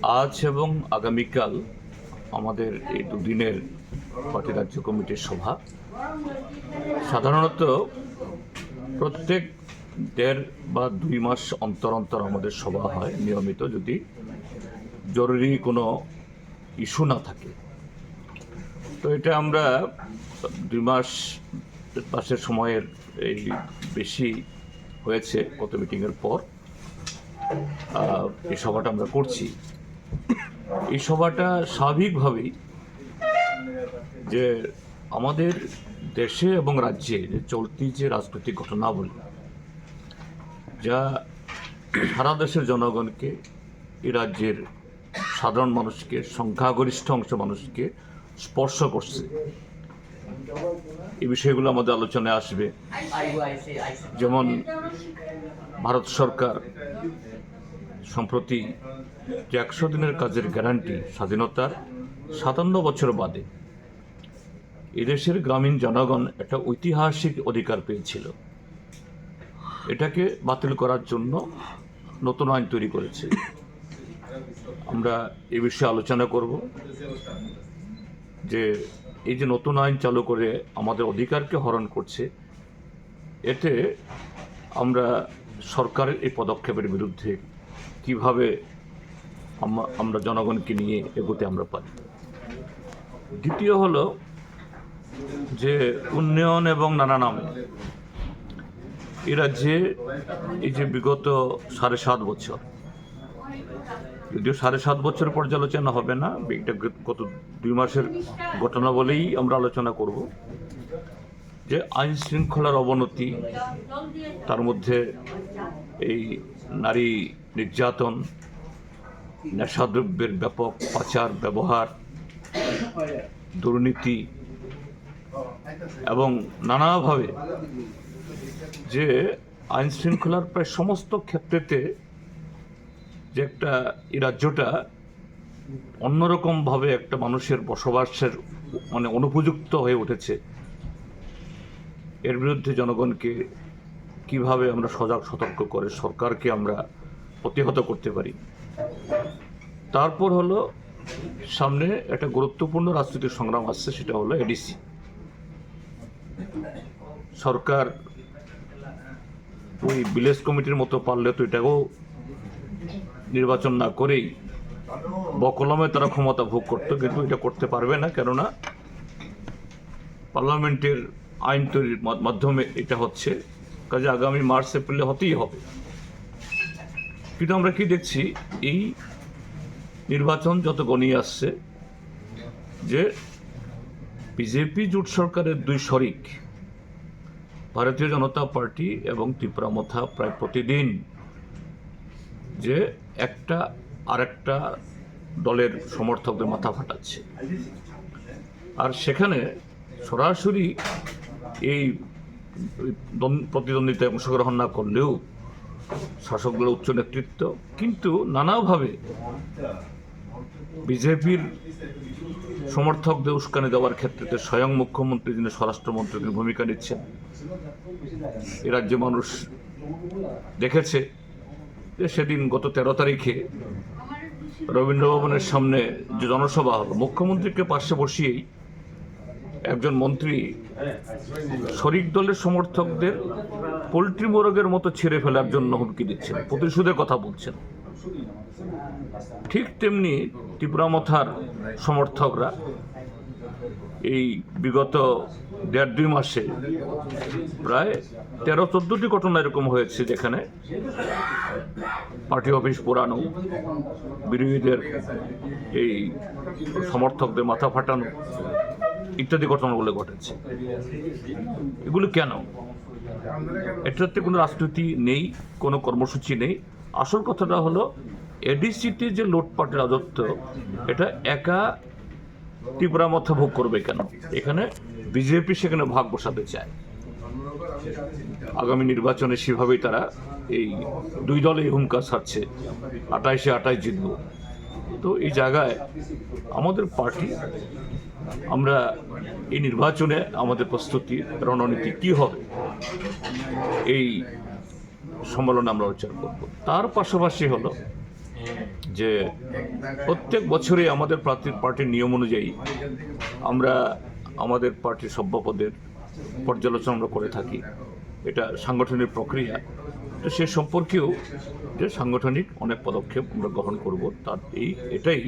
আজ এবং আগামীকাল আমাদের এই দুদিনের পার্টি রাজ্য কমিটির সভা। সাধারণত প্রত্যেক 1.5 বা 2 মাস অন্তর অন্তর আমাদের সভা হয় নিয়মিত, যদি জরুরি কোনো ইস্যু না থাকে। তো এটা আমরা 2 মাসের সময়ের এই বেশি হয়েছে কত মিটিংয়ের পর এই সভাটা আমরা করছি। এই সভাটা স্বাভাবিকভাবেই যে আমাদের দেশে এবং রাজ্যে যে চলতি যে রাজনৈতিক ঘটনাবলী, যা সারা দেশের জনগণকে, এই রাজ্যের সাধারণ মানুষকে, সংখ্যাগরিষ্ঠ অংশ মানুষকে স্পর্শ করছে, এই বিষয়গুলো আমাদের আলোচনায় আসবে। যেমন ভারত সরকার সম্প্রতি যে 100 দিনের কাজের গ্যারান্টি, স্বাধীনতার 57 বছর বাদে এদেশের গ্রামীণ জনগণ একটা ঐতিহাসিক অধিকার পেয়েছিল, এটাকে বাতিল করার জন্য নতুন আইন তৈরি করেছে। আমরা এ বিষয়ে আলোচনা করব যে এই যে নতুন আইন চালু করে আমাদের অধিকারকে হরণ করছে, এতে আমরা সরকারের এই পদক্ষেপের বিরুদ্ধে কিভাবে আমরা জনগণকে নিয়ে এগোতে আমরা পারি। দ্বিতীয় হলো যে উন্নয়ন এবং নানা নামে এ রাজ্যে এই যে বিগত 7.5 বছর, যদিও 7.5 বছর পর্যালোচনা হবে না, এটা গত 2 মাসের ঘটনা বলেই আমরা আলোচনা করব, যে আইন শৃঙ্খলার অবনতি, তার মধ্যে এই নারী নির্যাতন, নেশাদ্রব্যের ব্যাপক পাচার ব্যবহার, দুর্নীতি এবং নানাভাবে যে আইন শৃঙ্খলার প্রায় সমস্ত ক্ষেত্রেতে যে একটা এই রাজ্যটা অন্যরকমভাবে একটা মানুষের বসবাসের অনুপযুক্ত হয়ে উঠেছে, এর বিরুদ্ধে জনগণকে কিভাবে আমরা সজাগ সতর্ক করে সরকারকে আমরা প্রতিহত করতে পারি। তারপর হলো সামনে একটা গুরুত্বপূর্ণ রাজনৈতিক সংগ্রাম আসছে, সেটা হলো এডিসি। সরকার ওই ভিলেজ কমিটির মতো পারলে তো এটাও নির্বাচন না করেই বকলমে তারা ক্ষমতা ভোগ করতো, কিন্তু এটা করতে পারবে না, কেননা পার্লামেন্টের আইন তৈরির মাধ্যমে এটা হচ্ছে, কাজে আগামী মার্চ এপ্রিলে হতেই হবে। কিন্তু আমরা কি দেখছি, এই নির্বাচন যত গনিয়ে আসছে, যে বিজেপি জোট সরকারের 2 শরিক ভারতীয় জনতা পার্টি এবং ত্রিপুরা মথা প্রায় প্রতিদিন যে একটা আরেকটা দলের সমর্থকদের মাথা ফাটাচ্ছে, আর সেখানে সরাসরি এই প্রতিদ্বন্দ্বিতায় অংশগ্রহণ না করলেও শাসকগুলোর উচ্চ নেতৃত্ব কিন্তু নানাভাবে বিজেপির সমর্থকদের উস্কানি দেওয়ার ক্ষেত্রে স্বয়ং মুখ্যমন্ত্রী, যিনি স্বরাষ্ট্রমন্ত্রী, তিনি ভূমিকা নিচ্ছেন। এ রাজ্যে মানুষ দেখেছে যে সেদিন গত 13 তারিখে রবীন্দ্র ভবনের সামনে যে জনসভা হলো, মুখ্যমন্ত্রীকে পাশে বসিয়েই একজন মন্ত্রী শরিক দলের সমর্থকদের পোল্ট্রি মোরগের মতো ছেড়ে ফেলার জন্য হুমকি দিচ্ছেন, প্রতিশোধের কথা বলছেন। ঠিক তেমনি ত্রিপুরা মথার সমর্থকরা এই বিগত 1.5-2 মাসে প্রায় 13-14টি ঘটনা এরকম হয়েছে, যেখানে পার্টি অফিস পোড়ানো, বিরোধীদের এই সমর্থকদের মাথা ফাটানো ইত্যাদি ঘটনাগুলো ঘটেছে। এগুলো কেন? এটাতে কোনো রাজনীতি নেই, কোনো কর্মসূচি নেই। আসল কথাটা হলো এডিসিতে যে লুটপাটের রাজত্ব, এটা একা ত্রিপুরা মথা ভোগ করবে কেন? এখানে বিজেপি সেখানে ভাগ বসাতে চায়। আগামী নির্বাচনে সেভাবেই তারা এই 2 দলেই হুমকা ছাড়ছে, 28-28 জিতব। তো এই জায়গায় আমাদের পার্টি, আমরা এই নির্বাচনে আমাদের প্রস্তুতি রণনীতি কি হবে, এই সম্মেলনে আমরা আলোচনা করব। তার পাশাপাশি হলো যে প্রত্যেক বছরই আমাদের পার্টির নিয়ম অনুযায়ী আমরা আমাদের পার্টির সভ্যপদের পর্যালোচনা আমরা করে থাকি। এটা সাংগঠনিক প্রক্রিয়া। তো সে সম্পর্কেও যে সাংগঠনিক অনেক পদক্ষেপ আমরা গ্রহণ করব, তার এটাই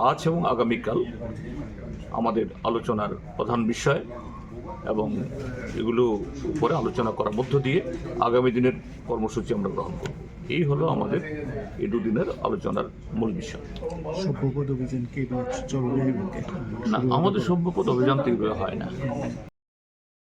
আজ এবং আগামীকাল আমাদের আলোচনার প্রধান বিষয়, এবং এগুলো উপরে আলোচনা করার মধ্য দিয়ে আগামী দিনের কর্মসূচি আমরা গ্রহণ করব। এই হলো আমাদের এই দুদিনের আলোচনার মূল বিষয়। সভ্যপদ অভিযান কি চলবে? না, আমাদের সভ্যপদ অভিযান তো এগুলো হয় না।